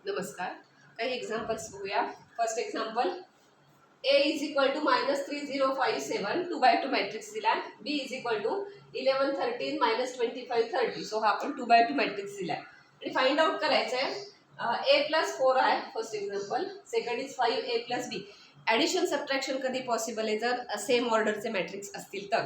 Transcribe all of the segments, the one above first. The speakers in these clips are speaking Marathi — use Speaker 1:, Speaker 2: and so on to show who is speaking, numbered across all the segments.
Speaker 1: नमस्कार. काही एक्झाम्पल्स बघूया. First example, A is equal to -3057 2x2 matrix दिला. B is equal to 1113 -2530. So हा आपण 2x2 मॅट्रिक्स दिला आणि फाइंड आउट करायचं आहे A + 4 आहे first example. Second is 5A + B. Addition subtraction कधी पॉसिबल आहे जर सेम ऑर्डरचे मॅट्रिक्स असतील तर.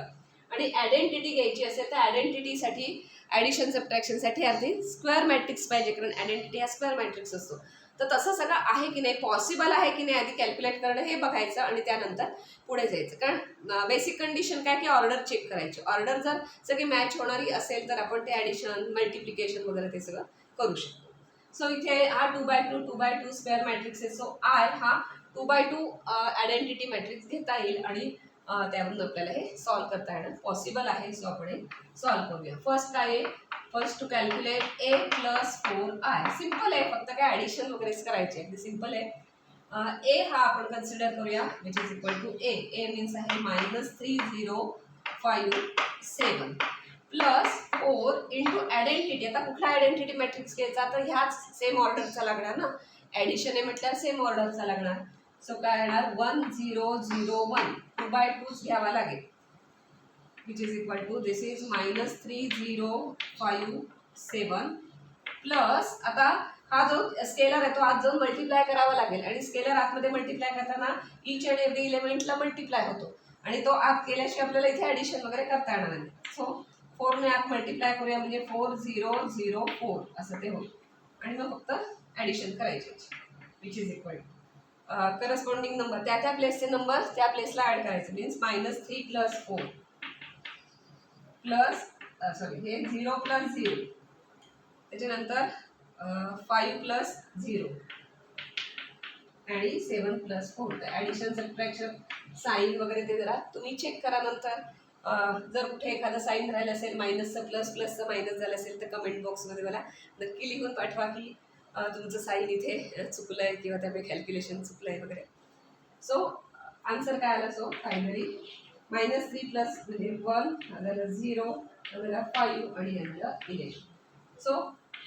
Speaker 1: आणि आयडेंटिटी घ्यायची असेल तर आयडेंटिटीसाठी ॲडिशन सबट्रॅक्शनसाठी अर्धी स्क्वेअर मॅट्रिक्स पाहिजे, कारण आयडेंटिटी हा स्क्वेअर मॅट्रिक्स असतो. तर तसं सगळं आहे की नाही, पॉसिबल आहे की नाही आधी कॅल्क्युलेट करणं हे बघायचं आणि त्यानंतर पुढे जायचं. कारण बेसिक कंडिशन काय की ऑर्डर चेक करायची. ऑर्डर जर सगळी मॅच होणारी असेल तर आपण ते ॲडिशन मल्टिप्लिकेशन वगैरे ते सगळं करू शकतो. सो इथे हा 2x2 स्क्वेअर मॅट्रिक्स आहे. सो आय हा 2x2 आयडेंटिटी मॅट्रिक्स घेता येईल आणि त्यावरून आपल्याला हे सॉल्व्ह करता येणं पॉसिबल आहे. सो आपण हे सॉल्व्ह करूया. फर्स्ट काय आहे, first to calculate A + 4i. Simple आहे, फक्त काय ॲडिशन वगैरेच करायचे, अगदी सिम्पल आहे. A हा आपण कन्सिडर करूया which is equal to A. A means आहे -3057 प्लस 4 इंटू आयडेंटिटी. आता कुठला आयडेंटिटी मॅट्रिक्स घ्यायचा, तर ह्याच सेम ऑर्डरचा लागणार ना. ॲडिशन आहे म्हटल्यावर सेम ऑर्डरचा लागणार. सो काय येणार 1001 2x2 घ्यावा लागेल which is equal to this is -3057 plus आता हा जो स्केलर आहे तो आत जाऊन मल्टिप्लाय करावा लागेल आणि स्केलर आतमध्ये मल्टिप्लाय करताना ईच अँड एव्हरी इलेमेंटला मल्टिप्लाय होतो आणि तो आत केल्याशिवाय आपल्याला इथे ॲडिशन वगैरे करता येणार नाही. सो 4 ने आत मल्टिप्लाय करूया म्हणजे 4004 असं ते होईल आणि मग फक्त ॲडिशन करायचे which is equal to corresponding number त्या प्लेसचे नंबर त्या प्लेसला ॲड करायचे. मीन्स -3 + 4 प्लस हे 0 + 0 त्याच्यानंतर 5 + 0 आणि 7 + 4. तर ॲडिशन सबट्रॅक्शन साईन वगैरे ते जरा तुम्ही चेक करा नंतर. जर कुठे एखादा साईन राहिलं असेल मायनसचं प्लसचं मायनस झालं असेल तर कमेंट बॉक्समध्ये मला नक्की लिहून पाठवा की तुमचं साईन इथे चुकलं आहे किंवा त्यापैकी कॅल्क्युलेशन चुकलं आहे वगैरे. सो आन्सर काय आला. सो फायनली -3 प्लस म्हणजे 1 झालं 0 झालं 5 आणि नंतर 11. सो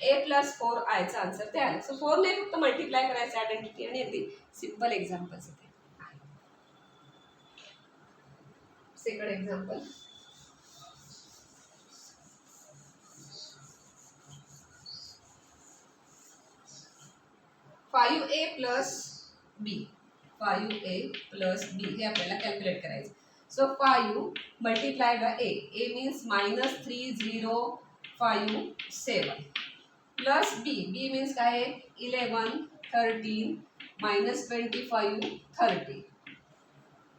Speaker 1: A + 4i चा आन्सर ते आलं. सो 4 ने फक्त मल्टिप्लाय करायचं आयडेंटिटी आणि अगदी सिम्पल एक्झाम्पल्स इथे. Second example, (5a + b) 5a + b हे आपल्याला कॅल्क्युलेट करायचं. So 5 multiply by A. A means -3057 plus B. B means काय आहे 11 13 -25 30.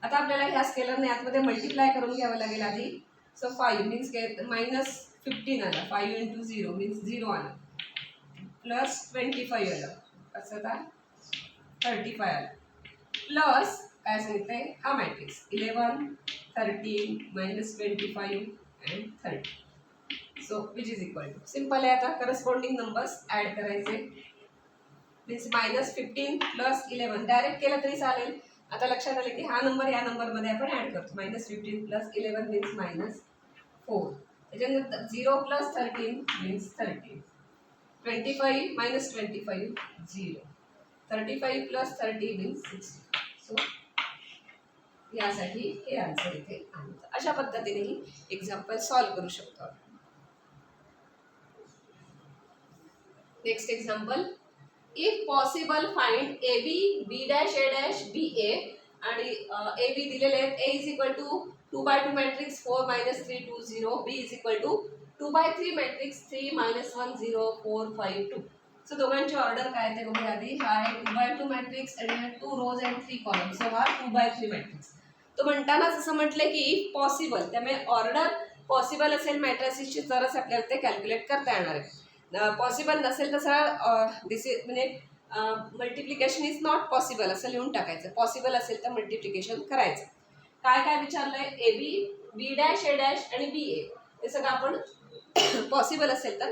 Speaker 1: आता आपल्याला ह्या स्केलरने आतमध्ये मल्टिप्लाय करून घ्यावं लागेल आधी. सो 5 मीन्स काय -15 आलं. 5 × 0 मीन्स 0 आलं प्लस 25 आलं असं आता 35 आलं प्लस काय सांगितलंय हा matrix 11 13 -25 and 30. So which is equal to simple आहे. आता करस्पॉन्डिंग नंबर्स ॲड करायचे. मीन्स -15 + 11 डायरेक्ट केलं तरी चालेल. आता लक्षात आलं की हा नंबर या नंबरमध्ये आपण ॲड करतो. -15 + 11 मीन्स -4. त्याच्यानंतर 0 + 13 मीन्स 13. 25 -25 0. 35 + 30 मीन्स 60. सो यासाठी हे आन्सर इथे आहे. अशा पद्धतीनेही एक्झाम्पल सॉल्व्ह करू शकतो. Next example, if possible find AB B' A' BA आणि AB दिलेले आहेत. A is equal to 2x2 matrix 4 -3 2 0. B is equal to 2x3 matrix 3 -1 0 4 5 2. So दोघांची ऑर्डर काय ते बघूया आधी. हा आहे 2x2 मॅट्रिक्स आणि 2 rows and 3 columns. सो हा 2x3 मॅट्रिक्स. तो म्हणतानाच असं म्हटलं की इफ पॉसिबल, त्यामुळे ऑर्डर पॉसिबल असेल मॅट्रिसेसची तरच आपल्याला ते कॅल्क्युलेट करता येणार आहे. पॉसिबल नसेल तर सरळ म्हणजे मल्टिप्लिकेशन इज नॉट पॉसिबल असं लिहून टाकायचं. पॉसिबल असेल तर मल्टिप्लिकेशन करायचं. काय काय विचारलंय AB B' A' आणि BA हे सगळं आपण पॉसिबल असेल तर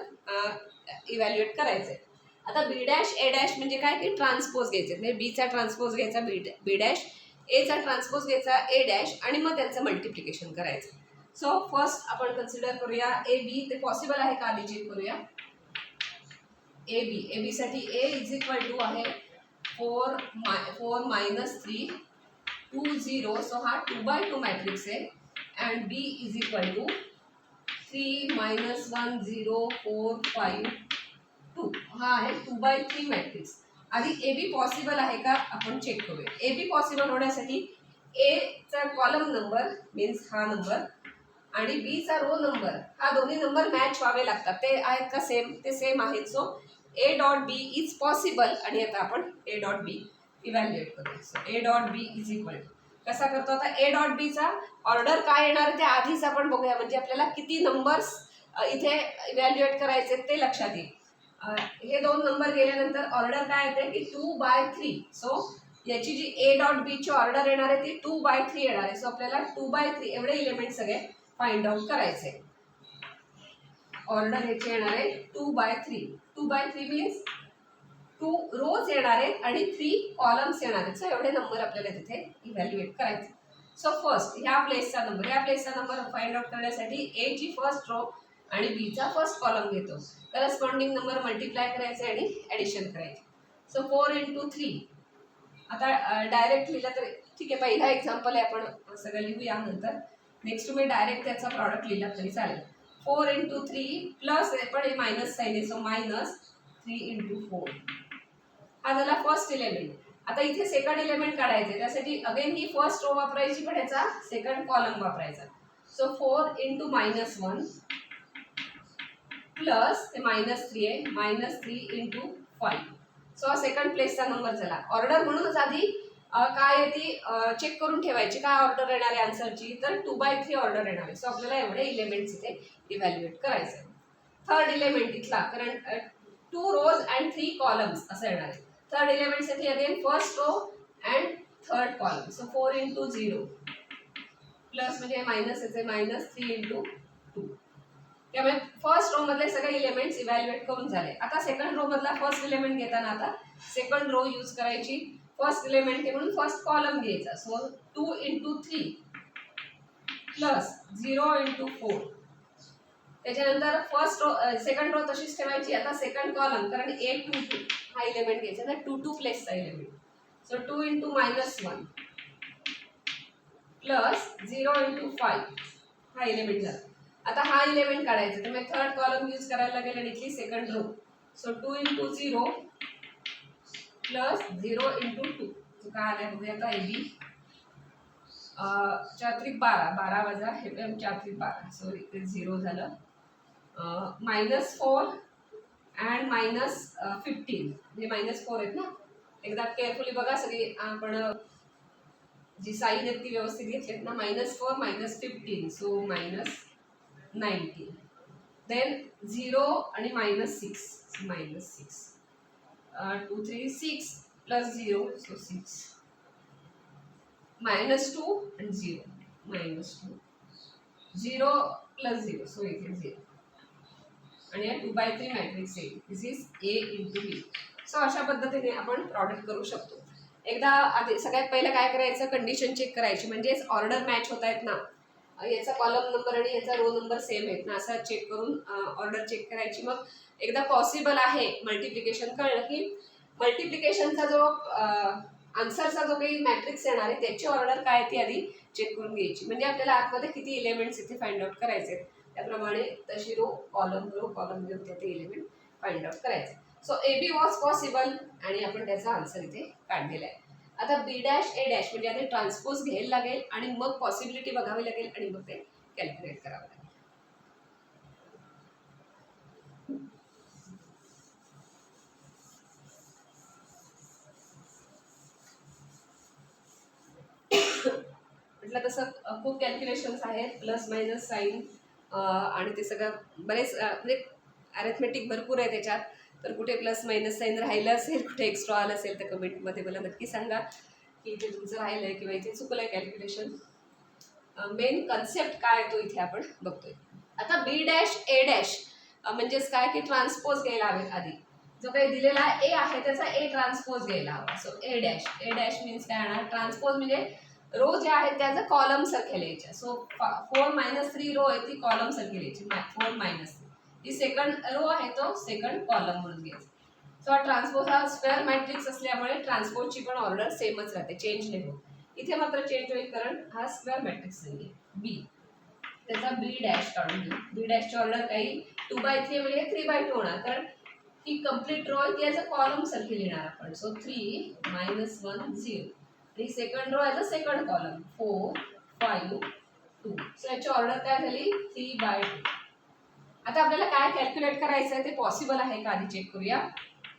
Speaker 1: इव्हॅल्युएट करायचं आहे. आता B' A' म्हणजे काय की ट्रान्सपोज घ्यायचे. म्हणजे Bचा ट्रान्सपोज घ्यायचा B', Aचा ट्रान्सपोज घ्यायचा A' आणि मग त्यांचं मल्टिप्लिकेशन करायचं. सो फर्स्ट आपण कन्सिडर करूया AB. ते पॉसिबल आहे का आधी चेक करूया. ए बी साठी ए इज इक्वल टू आहे 4 मायनस 3 2 0, सो हा 2x2 मॅट्रिक्स आहे. And B is equal to 3 minus 1 0 4 5 2, हा आहे 2x3 मॅट्रिक्स. आधी ए बी पॉसिबल आहे का आपण चेक करूया. ए बी पॉसिबल होण्यासाठी ए चा कॉलम नंबर मीन्स हा नंबर आणि बी चा रो नंबर, हा दोन्ही नंबर मॅच व्हावे लागतात. ते आहेत का सेम? ते सेम आहेत. So A dot B is possible. आणि आता आपण ए डॉट बी इव्हॅल्युएट करू. So A dot B is equal कसा करतो आता. ए डॉट बीचा ऑर्डर काय येणार ते आधीच आपण बघूया, म्हणजे आपल्याला किती नंबर्स इथे इव्हॅल्युएट करायचे ते लक्षात येईल. हे दोन नंबर गेल्यानंतर ऑर्डर काय येते की 2/3. सो याची जी ए डॉट बी ची ऑर्डर येणार आहे ती 2/3 येणार आहे. सो आपल्याला 2/3 एवढे इलेमेंट सगळे फाइंड आउट करायचे. ऑर्डर याची येणार आहे 2/3. 2/3 मीन्स 2 रोज येणार आहेत आणि 3 कॉलम्स येणार आहेत. सो एवढे नंबर आपल्याला तिथे इव्हॅल्युएट करायचे. सो फर्स्ट ह्या प्लेसचा नंबर फाइंड आउट करण्यासाठी ए ची फर्स्ट रो आणि बी चा फर्स्ट कॉलम घेतो. करस्पॉन्डिंग नंबर मल्टिप्लाय करायचे आणि ॲडिशन करायचे. सो 4 × 3. आता डायरेक्ट लिहिलं तर ठीक आहे. पहिला एक्झाम्पल आहे, आपण सगळं लिहूया नंतर. नेक्स्ट तुम्ही डायरेक्ट त्याचा प्रॉडक्ट लिहिला तरी चालेल. 4 × 3 प्लस पण हे मायनस साईन आहे. So minus 3 × 4. हा झाला फर्स्ट इलेमेंट. आता इथे सेकंड इलेमेंट काढायचे. त्यासाठी अगेन ही फर्स्ट रो वापरायची पण याचा सेकंड कॉलम वापरायचा. सो 4 × -1 प्लस हे -3 आहे. -3 × 5. सो हा सेकंड प्लेसचा नंबर झाला. ऑर्डर म्हणूनच आधी काय आहे ती चेक करून ठेवायची. काय ऑर्डर येणार आहे आन्सरची, तर 2/3 ऑर्डर येणार आहे. सो आपल्याला एवढे इलेमेंट्स इथे इव्हॅल्युएट करायचे. थर्ड इलेमेंट इथला कारण 2 रोज अँड 3 कॉलम्स असं येणार आहे. थर्ड इलेमेंटसाठी again first row and third column. So 4 × 0 plus म्हणजे मायनस याचे -3 × 2. त्यामुळे फर्स्ट रो मधले सगळे इलेमेंट्स इव्हॅल्युएट करून झाले. आता सेकंड रो मधला फर्स्ट इलेमेंट घेताना आता सेकंड रो यूज करायची. फर्स्ट इलेमेंट आहे म्हणून फर्स्ट कॉलम घ्यायचा. So 2 × 3 plus 0 × 4. त्याच्यानंतर फर्स्ट रो सेकंड रो तशीच ठेवायची. आता सेकंड कॉलम कारण 8 2 2 हा इलेमेंट घ्यायचा. तर 2 2 प्लेसचा इलेमेंट. सो 2 × -1 प्लस 0 × 5 हा इलेमेंट झाला. आता हा इलेमेंट काढायचा. तर मी थर्ड कॉलम यूज करायला लागेल आणि इथली सेकंड रो. So 2 × 0 plus 0 × 2. तो काय आलाय बघूया आता. ए बी 4 12 12 वजा हे 4 12. सॉरी ते 0 झालं. -4 अँड -15 हे -4 आहेत ना. एकदा केअरफुली बघा सगळी. आपण जी साईन आहेत ती व्यवस्थित घेतलीत ना. -4 -15 सो -19. देन 0 आणि -6 -6. 2 3 6 plus 0 so 6. -2 and 0 -2 0 plus 0 so इथे 0. आणि या 2/3 मॅट्रिक्स आहे. दिस इज ए × बी. सो अशा पद्धतीने आपण प्रॉडक्ट करू शकतो. एकदा आधी सगळ्यात पहिलं काय करायचं, कंडिशन चेक करायची. म्हणजेच ऑर्डर मॅच होत आहेत ना, याचा कॉलम नंबर आणि याचा रो नंबर सेम आहेत ना असं चेक करून ऑर्डर चेक करायची. मग एकदा पॉसिबल आहे मल्टिप्लिकेशन कळलं की मल्टिप्लिकेशनचा जो आन्सरचा जो काही मॅट्रिक्स येणार आहे त्याची ऑर्डर काय ती आधी चेक करून घ्यायची. म्हणजे आपल्याला आतमध्ये किती इलेमेंट्स इथे फाइंड आउट करायचे त्याप्रमाणे तशी रो कॉलम घेऊन ते इलेमेंट फाइंड आउट करायचे. So A B was possible आणि आपण त्याचा आन्सर इथे काढलेला आहे. आता बी डॅश ए डॅश म्हणजे आधी ट्रान्सपोज घ्यायला लागेल आणि मग पॉसिबिलिटी बघावी लागेल आणि मग ते कॅल्क्युलेट करावं लागेल. म्हटलं तसं खूप कॅल्क्युलेशन्स आहेत. प्लस मायनस साईन आणि ते सगळं बरेच म्हणजे अरेथमेटिक भरपूर आहे त्याच्यात. तर कुठे प्लस मायनस साईन राहिलं असेल, कुठे एक्स्ट्रा आलं असेल तर कमेंटमध्ये मला नक्की सांगा की इथे तुमचं राहिलं आहे किंवा इथे चुकलं आहे कॅल्क्युलेशन. मेन कन्सेप्ट काय तो इथे आपण बघतोय. आता बी डॅश ए डॅश म्हणजेच काय की ट्रान्सपोज घ्यायला हवेत. आधी जो काही दिलेला ए आहे त्याचा ए ट्रान्सपोज घ्यायला हवा. सो ए डॅश मीन्स काय येणार, ट्रान्सपोज म्हणजे रो जे आहेत त्याचं कॉलम सारख्या लिहायच्या. सो 4 - 3 रो आहे ती कॉलम सारखी लिहायची. 4 - 3 ही सेकंड रो आहे तो सेकंड कॉलम म्हणून घ्यायचा. सो हा ट्रान्सपोज हा स्क्वेअर मॅट्रिक्स असल्यामुळे ट्रान्सपोजची पण ऑर्डर सेमच राहते, चेंज नाही होत. इथे मात्र चेंज होईल कारण हा स्क्वेअर मॅट्रिक्स नाही आहे बी. त्याचा बी डॅश काढून घेऊ. बी डॅशची ऑर्डर काही 2/3 म्हणजे 3/2 होणार, कारण ही कंप्लीट रो आहे ती ॲज अ कॉलम सारखी लिहिणार आपण. सो 3 -1 0. ही second row as a second column 4 5 2. So याची ऑर्डर काय झाली 3/2. आता आपल्याला काय कॅल्क्युलेट करायचं आहे ते पॉसिबल आहे का आधी चेक करूया.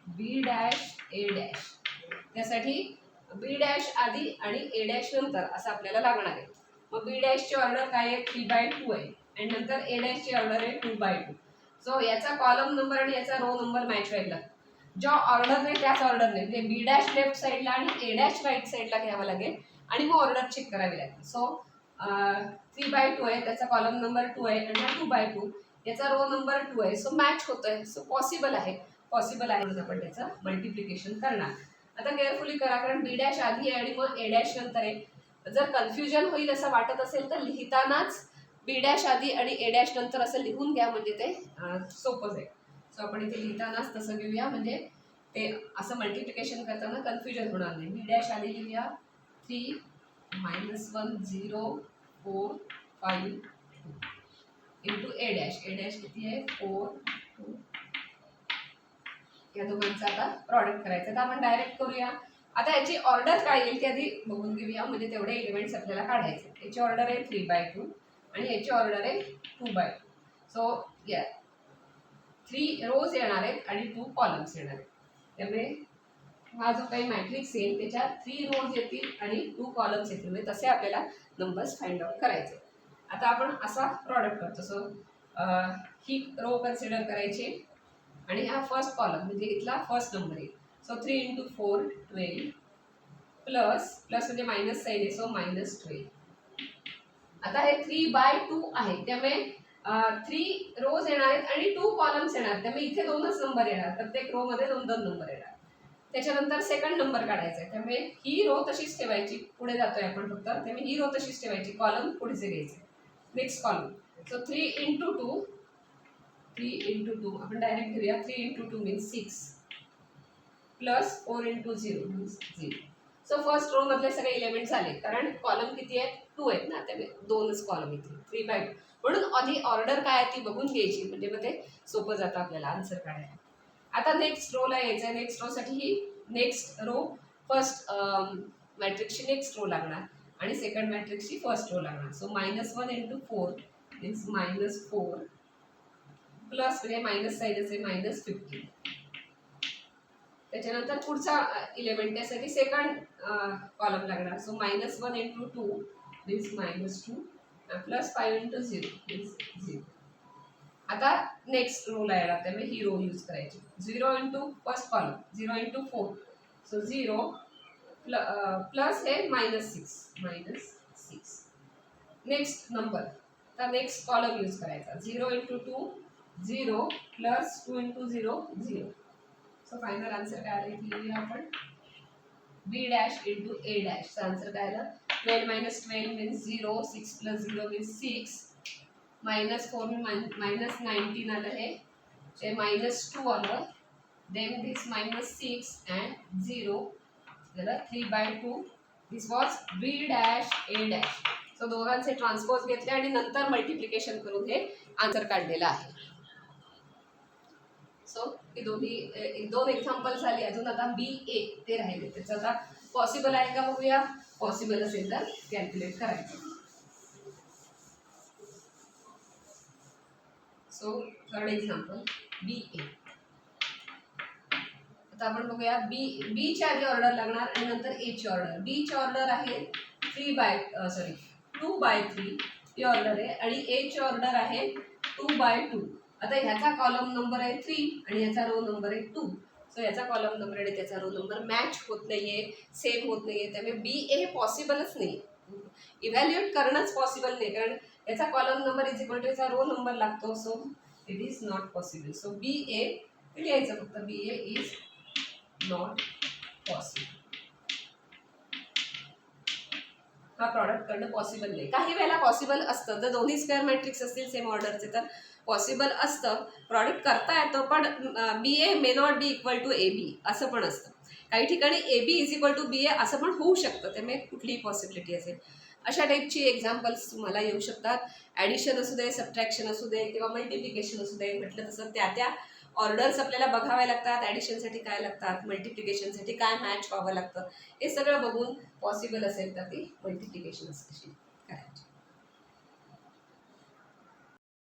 Speaker 1: बी डॅश ए डॅश, त्यासाठी बी डॅश आधी आणि ए डॅश नंतर असं आपल्याला लागणार आहे. मग बी डॅशची ऑर्डर काय आहे 3/2 आहे आणि नंतर ए डॅशची ऑर्डर आहे 2/2. सो याचा कॉलम नंबर आणि याचा रो नंबर मॅच व्हायला ज्या ऑर्डर नाही त्याच ऑर्डरने म्हणजे बी डॅश लेफ्ट साईडला आणि ए डॅश राईट साईडला घ्यावं लागेल आणि मग ऑर्डर चेक करावी लागेल. सो 3/2 आहे, त्याचा कॉलम नंबर 2 आहे आणि 2/2 याचा रो नंबर 2 आहे. सो मॅच होतोय. सो पॉसिबल आहे, पॉसिबल आहे म्हणून आपण त्याचं मल्टिप्लिकेशन करणार. आता केअरफुली करा कारण बी डॅश आधी आहे आणि मग ए डॅश नंतर आहे. जर कन्फ्युजन होईल असं वाटत असेल तर लिहितानाच बी डॅश आधी आणि ए डॅश नंतर असं लिहून घ्या म्हणजे ते सोपं जाईल. सो आपण इथे लिहितानाच तसं घेऊया म्हणजे ते असं मल्टिप्लिकेशन करताना कन्फ्युजन होणार नाही. बी डॅश आधी लिहूया 3 -1 0 4 5 2 into A dash. A dash किती आहे 4 2. या दोघांचा आता प्रॉडक्ट करायचं तर आपण डायरेक्ट करूया. आता याची ऑर्डर काय येईल ते आधी बघून घेऊया म्हणजे तेवढे एलिमेंट्स आपल्याला काढायचे. याची ऑर्डर आहे 3/2 आणि याची ऑर्डर आहे 2/2. सो या 3 रोज येणार आहेत आणि 2 कॉलम्स येणार आहेत. त्यामुळे हा जो काही मॅट्रिक्स येईल त्याच्यात 3 रोज येतील आणि 2 कॉलम्स येतील म्हणजे तसे आपल्याला नंबर्स फाइंड आउट करायचे. आता आपण असा प्रॉडक्ट करतो. सो ही रो कन्सिडर करायची आणि हा फर्स्ट कॉलम म्हणजे इथला फर्स्ट नंबर येईल. सो 3 × 4 12 प्लस प्लस म्हणजे मायनस साईन आहे सो -12. आता हे 3/2 आहे त्यामुळे 3 रोज येणार आहेत आणि 2 कॉलम्स येणार त्यामुळे इथे 2च नंबर येणार. प्रत्येक रो मध्ये 2-2 नंबर येणार. त्याच्यानंतर सेकंड नंबर काढायचा आहे त्यामुळे ही रो तशीच ठेवायची. पुढे जातोय आपण फक्त त्यामुळे ही रो तशीच ठेवायची. कॉलम पुढचे घ्यायचे. Next column. सो 3 × 2 3 × 2 आपण डायरेक्ट घेऊया. 3 × 2 means 6 plus 4 × 0 means 0. So first row मधले सगळे एलिमेंट झाले कारण कॉलम किती आहेत 2 आहेत ना त्यामुळे 2च कॉलम येतील 3/2. म्हणून आधी ऑर्डर काय आहे ती बघून घ्यायची म्हणजे मग ते सोपं जातं आपल्याला आन्सर काढायला. आता नेक्स्ट रोला यायचं आहे. नेक्स्ट रोसाठी ही नेक्स्ट रो फर्स्ट मॅट्रिक्सची नेक्स्ट रो लागणार आणि सेकंड मॅट्रिक्सची फर्स्ट रो लागणार. सो -1 × 4 मीन्स -4 प्लस म्हणजे मायनस साईड असेल -15. त्याच्यानंतर पुढचा एलिमेंट त्यासाठी सेकंड कॉलम लागणार. So -1 × 2 means -2 plus 5 × 0 means 0. आता नेक्स्ट रोला येणार त्यामुळे ही रो यूज करायची. 0 × फर्स्ट कॉलम 0 × 4 सो 0 प्लस हे -6. नेक्स्ट नंबर आता नेक्स्ट कॉलम यूज करायचा. 0 × 2 0 प्लस 2 × 0 0. सो फायनल आन्सर काय आलं इथे लिहूया आपण. बी डॅश × ए डॅश चा आन्सर काय आलं 12 - 12 मीन्स 0 6 + 0 मीन्स 6 -4 -19 आलं हे -2 आलं देन दिस -6 अँड 0 झालं 3/2. This was B dash A dash. So दोघांचे ट्रान्सपोज घेतले आणि नंतर मल्टिप्लिकेशन करून हे आन्सर काढलेलं आहे. सो ही दोन्ही 2 एक्झाम्पल झाली. अजून आता BA ते राहिले त्याचं आता पॉसिबल आहे का बघूया. पॉसिबल असेल तर कॅल्क्युलेट करायचं. So third example BA. आता आपण बघूया बी ची आधी ऑर्डर लागणार आणि नंतर ए ची ऑर्डर. बी ची ऑर्डर आहे 2/3 ही ऑर्डर आहे आणि ए ची ऑर्डर आहे 2/2. आता ह्याचा कॉलम नंबर आहे 3 आणि ह्याचा रो नंबर आहे 2. सो याचा कॉलम नंबर आणि त्याचा रो नंबर मॅच होत नाहीये, सेम होत नाहीये त्यामुळे BA हे पॉसिबलच नाही. इव्हॅल्युएट करणंच पॉसिबल नाही कारण याचा column number is equal to याचा रो नंबर लागतो. So it is not possible. So BA लिहायचं फक्त BA इज नॉट पॉसिबल. हा प्रॉडक्ट करणं पॉसिबल नाही. काही वेळेला पॉसिबल असतं, जर दोन्ही स्क्वेअर मॅट्रिक्स असतील सेम ऑर्डरचे तर पॉसिबल असतं, प्रॉडक्ट करता येतं, पण B A may not be equal to A B असं पण असतं. काही ठिकाणी A B is equal to B A असं पण होऊ शकतं, त्यामुळे कुठलीही पॉसिबिलिटी असेल. अशा टाईपची एक्झाम्पल्स तुम्हाला येऊ शकतात. ॲडिशन असू दे, सबट्रॅक्शन असू दे किंवा मल्टिप्लिकेशन असू दे, म्हटलं तसं त्या ऑर्डर्स आपल्याला बघाव्या लागतात. ॲडिशनसाठी काय लागतात, मल्टिप्लिकेशनसाठी काय मॅच व्हावं लागतं, हे सगळं बघून पॉसिबल असेल तर ती मल्टिप्लिकेशन कशी करायची.